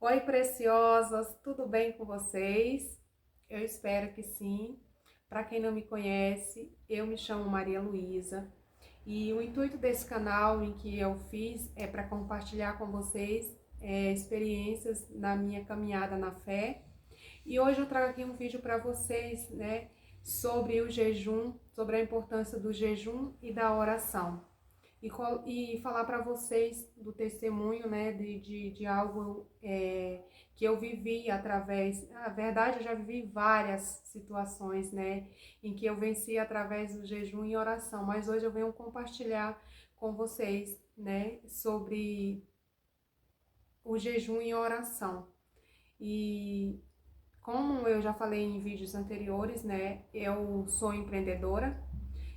Oi, preciosas, tudo bem com vocês? Eu espero que sim. Para quem não me conhece, eu me chamo Maria Luísa e o intuito desse canal em que eu fiz é para compartilhar com vocês experiências na minha caminhada na fé. E hoje eu trago aqui um vídeo para vocês, né, sobre o jejum, sobre a importância do jejum e da oração e falar para vocês do testemunho, né, de algo que eu vivi através, na verdade eu já vivi várias situações, né, em que eu venci através do jejum e oração, mas hoje eu venho compartilhar com vocês, né, sobre o jejum e oração. E como eu já falei em vídeos anteriores, né, eu sou empreendedora.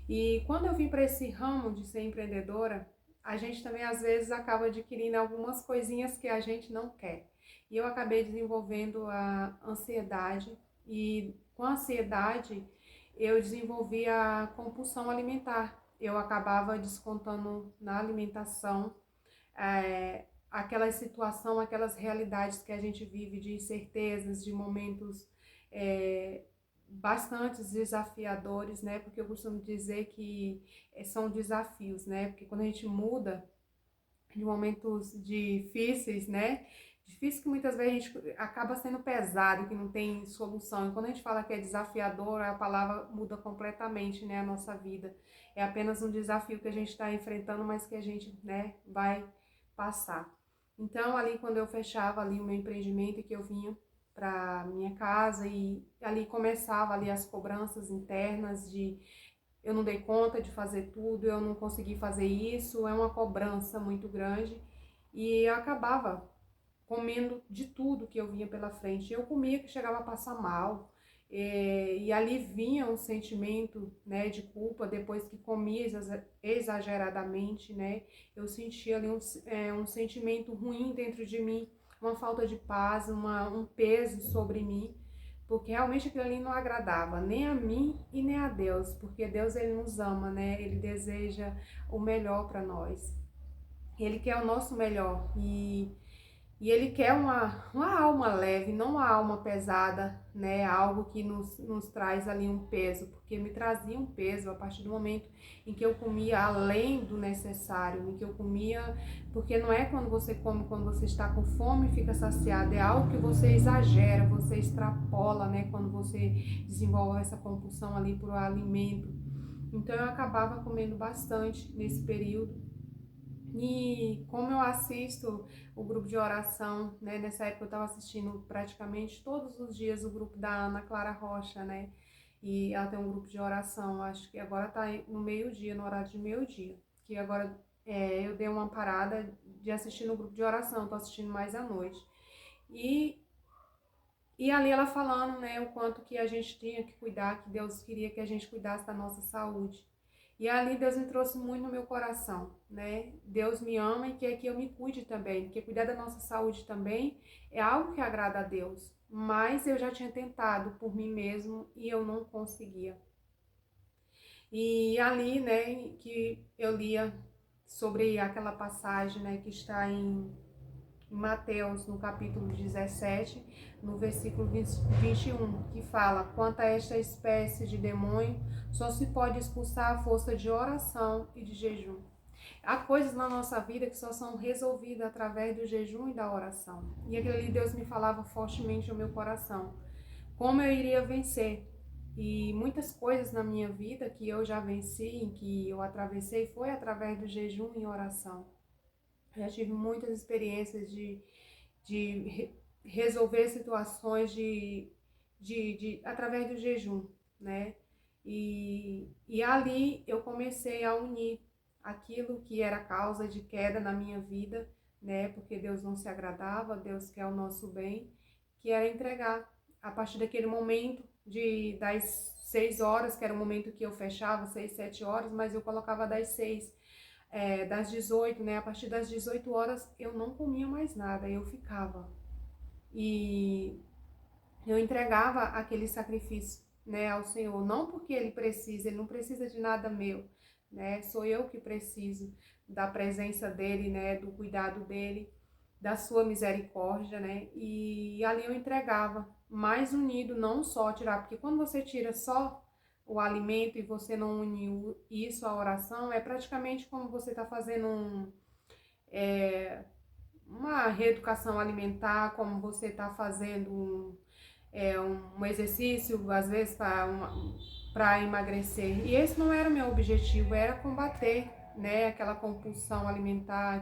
E quando eu vim para esse ramo de ser empreendedora, a gente também às vezes acaba adquirindo algumas coisinhas que a gente não quer. E eu acabei desenvolvendo a ansiedade e com a ansiedade eu desenvolvi a compulsão alimentar. Eu acabava descontando na alimentação aquela situação, aquelas realidades que a gente vive de incertezas, de momentos é, bastante desafiadores, né? Porque eu costumo dizer que são desafios, né? Porque quando a gente muda de momentos difíceis, né? Difícil que muitas vezes a gente acaba sendo pesado, que não tem solução. E quando a gente fala que é desafiador, a palavra muda completamente, né? A nossa vida. É apenas um desafio que a gente está enfrentando, mas que a gente, né, vai passar. Então, ali quando eu fechava ali o meu empreendimento e que eu vinha para minha casa e ali começava ali as cobranças internas de eu não dei conta de fazer tudo, eu não consegui fazer isso, é uma cobrança muito grande e eu acabava comendo de tudo que eu vinha pela frente. Eu comia que chegava a passar mal, e ali vinha um sentimento, né, de culpa depois que comia exageradamente, né? Eu sentia ali um sentimento ruim dentro de mim, uma falta de paz, um peso sobre mim, porque realmente aquilo ali não agradava nem a mim e nem a Deus, porque Deus ele nos ama, né? Ele deseja o melhor para nós. Ele quer o nosso melhor e ele quer uma alma leve, não uma alma pesada, né? Algo que nos traz ali um peso, porque me trazia um peso a partir do momento em que eu comia além do necessário, em que eu comia, porque não é quando você come, quando você está com fome e fica saciado, é algo que você exagera, você extrapola, né? Quando você desenvolve essa compulsão ali por alimento. Então eu acabava comendo bastante nesse período. E como eu assisto o grupo de oração, né? Nessa época eu estava assistindo praticamente todos os dias o grupo da Ana Clara Rocha, né? E ela tem um grupo de oração, acho que agora tá no meio-dia, no horário de meio-dia. Que agora eu dei uma parada de assistir no grupo de oração, tô assistindo mais à noite. E, e ali ela falando, né, o quanto que a gente tinha que cuidar, que Deus queria que a gente cuidasse da nossa saúde. E ali Deus me trouxe muito no meu coração, né? Deus me ama e quer que eu me cuide também, porque cuidar da nossa saúde também é algo que agrada a Deus. Mas eu já tinha tentado por mim mesmo e eu não conseguia. E ali, né, que eu lia sobre aquela passagem, né, que está em Mateus, no capítulo 17, no versículo 21, que fala: quanto a esta espécie de demônio, só se pode expulsar a força de oração e de jejum. Há coisas na nossa vida que só são resolvidas através do jejum e da oração. E aquilo ali Deus me falava fortemente no meu coração. Como eu iria vencer? E muitas coisas na minha vida que eu já venci, em que eu atravessei, foi através do jejum e oração. Já tive muitas experiências de resolver situações através do jejum, né? E ali eu comecei a unir aquilo que era causa de queda na minha vida, né? Porque Deus não se agradava, Deus quer o nosso bem, que era entregar. A partir daquele momento das 6 horas, que era o momento que eu fechava, 6, 7 horas, mas eu colocava das 6 das 18, né? A partir das 18 horas eu não comia mais nada, eu ficava. E eu entregava aquele sacrifício, né, ao Senhor, não porque ele não precisa de nada meu, né? Sou eu que preciso da presença dele, né, do cuidado dele. da sua misericórdia, né? E ali eu entregava, mais unido, não só tirar, porque quando você tira só o alimento e você não une isso à oração, é praticamente como você está fazendo uma reeducação alimentar, como você está fazendo um exercício, às vezes, para emagrecer. E esse não era o meu objetivo, era combater, né, aquela compulsão alimentar,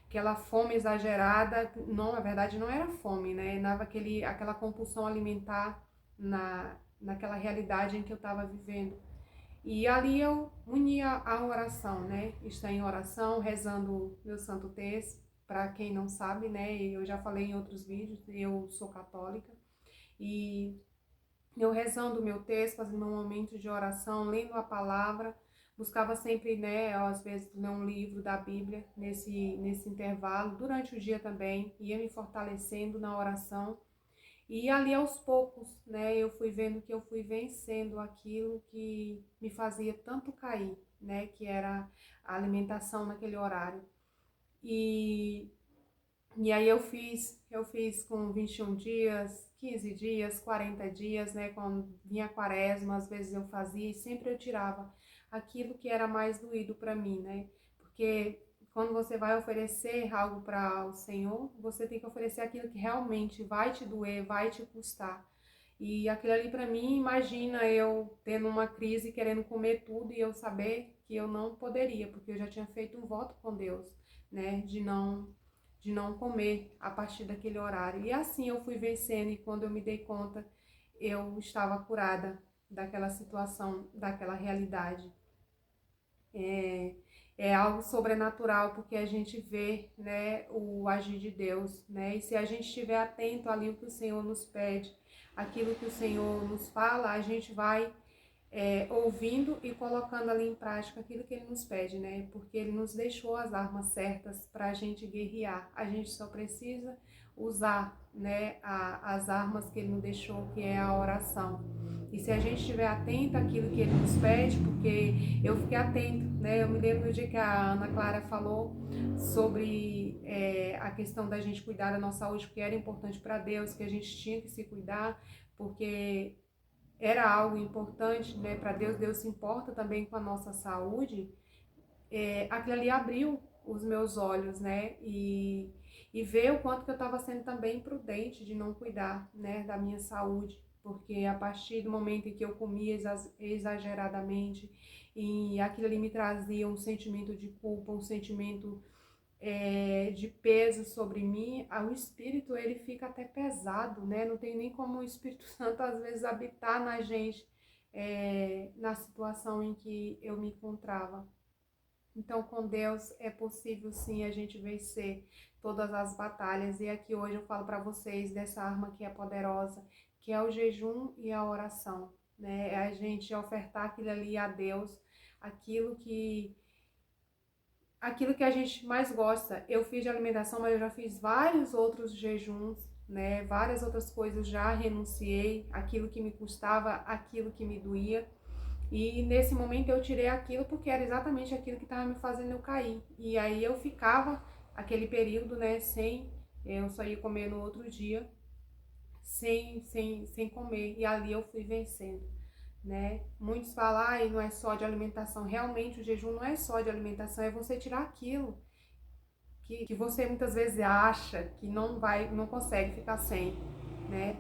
aquela fome exagerada. Não, na verdade, não era fome, né? Aquela compulsão alimentar naquela realidade em que eu estava vivendo. E ali eu unia a oração, né? Estar em oração, rezando meu santo terço. Para quem não sabe, né? Eu já falei em outros vídeos, eu sou católica. E eu rezando o meu texto, fazendo um momento de oração, lendo a palavra, buscava sempre, né, às vezes, ler um livro da Bíblia nesse intervalo, durante o dia também, ia me fortalecendo na oração. E ali aos poucos, né, eu fui vendo que eu fui vencendo aquilo que me fazia tanto cair, né, que era a alimentação naquele horário. E e aí eu fiz com 21 dias, 15 dias, 40 dias, né? Quando vinha a quaresma, às vezes eu fazia e sempre eu tirava aquilo que era mais doído para mim, né? Porque quando você vai oferecer algo para o Senhor, você tem que oferecer aquilo que realmente vai te doer, vai te custar. E aquilo ali para mim, imagina eu tendo uma crise, querendo comer tudo e eu saber que eu não poderia, porque eu já tinha feito um voto com Deus, né? De não comer a partir daquele horário. E assim eu fui vencendo e quando eu me dei conta, eu estava curada daquela situação, daquela realidade. É, é algo sobrenatural porque a gente vê, né, o agir de Deus, né? E se a gente estiver atento ali o que o Senhor nos pede, aquilo que o Senhor nos fala, a gente vai ouvindo e colocando ali em prática aquilo que ele nos pede, né? Porque ele nos deixou as armas certas para a gente guerrear. A gente só precisa usar, né, as armas que ele nos deixou, que é a oração. E se a gente estiver atento àquilo que ele nos pede, porque eu fiquei atento, né? Eu me lembro do dia que a Ana Clara falou sobre a questão da gente cuidar da nossa saúde, porque era importante para Deus, que a gente tinha que se cuidar, porque era algo importante, né, para Deus. Deus se importa também com a nossa saúde. Aquilo ali abriu os meus olhos, né, e ver o quanto que eu estava sendo também imprudente de não cuidar, né, da minha saúde, porque a partir do momento em que eu comia exageradamente, e aquilo ali me trazia um sentimento de culpa, um sentimento de peso sobre mim, o espírito ele fica até pesado, né? Não tem nem como o Espírito Santo às vezes habitar na gente, na situação em que eu me encontrava. Então, com Deus é possível sim a gente vencer todas as batalhas. E aqui hoje eu falo para vocês dessa arma que é poderosa, que é o jejum e a oração, né? É a gente ofertar aquilo ali a Deus, aquilo que a gente mais gosta. Eu fiz de alimentação, mas eu já fiz vários outros jejuns, né? Várias outras coisas já renunciei, aquilo que me custava, aquilo que me doía. E nesse momento eu tirei aquilo porque era exatamente aquilo que estava me fazendo eu cair. E aí eu ficava aquele período, né, eu só ia comer no outro dia, sem comer. E ali eu fui vencendo, né? Muitos falam, e não é só de alimentação. Realmente o jejum não é só de alimentação, é você tirar aquilo que você muitas vezes acha que não consegue ficar sem, né?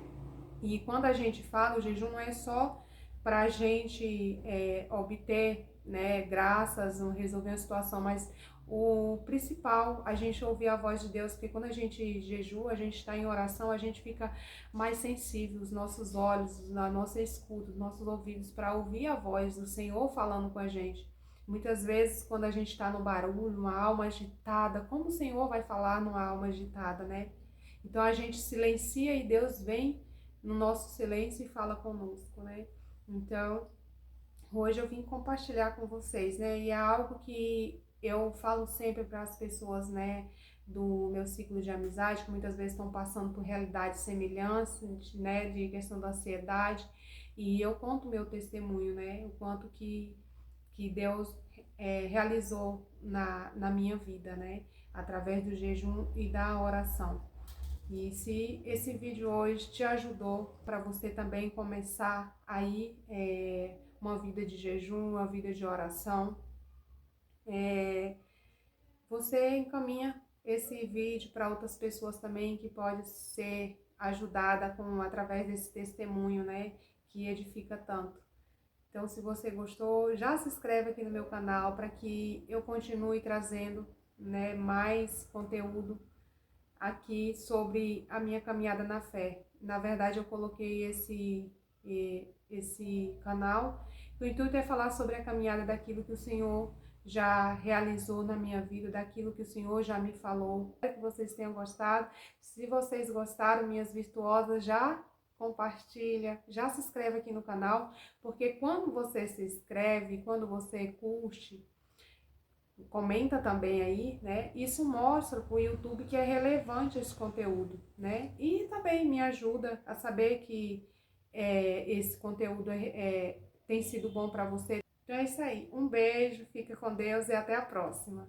E quando a gente fala, o jejum não é só para a gente obter, né, graças, resolver a situação, mas o principal, a gente ouvir a voz de Deus, porque quando a gente jejua, a gente está em oração, a gente fica mais sensível, os nossos olhos, a nossa escuta, os nossos ouvidos, para ouvir a voz do Senhor falando com a gente. Muitas vezes, quando a gente está no barulho, numa alma agitada, como o Senhor vai falar numa alma agitada, né? Então a gente silencia e Deus vem no nosso silêncio e fala conosco, né? Então, hoje eu vim compartilhar com vocês, né? E é algo que eu falo sempre para as pessoas, né, do meu ciclo de amizade, que muitas vezes estão passando por realidades semelhantes, né, de questão da ansiedade, e eu conto meu testemunho, né, o quanto que Deus realizou na minha vida, né? através do jejum e da oração. E se esse vídeo hoje te ajudou para você também começar aí uma vida de jejum, uma vida de oração, você encaminha esse vídeo para outras pessoas também que pode ser ajudada através desse testemunho, né, que edifica tanto. Então, se você gostou, já se inscreve aqui no meu canal para que eu continue trazendo, né, mais conteúdo aqui sobre a minha caminhada na fé. Na verdade, eu coloquei esse canal. O intuito é falar sobre a caminhada daquilo que o Senhor já realizou na minha vida, daquilo que o Senhor já me falou. Espero que vocês tenham gostado. Se vocês gostaram, minhas virtuosas, já compartilha, já se inscreve aqui no canal, porque quando você se inscreve, quando você curte, comenta também aí, né? Isso mostra para o YouTube que é relevante esse conteúdo, né? E também me ajuda a saber que esse conteúdo tem sido bom para você. Então é isso aí. Um beijo, fica com Deus e até a próxima.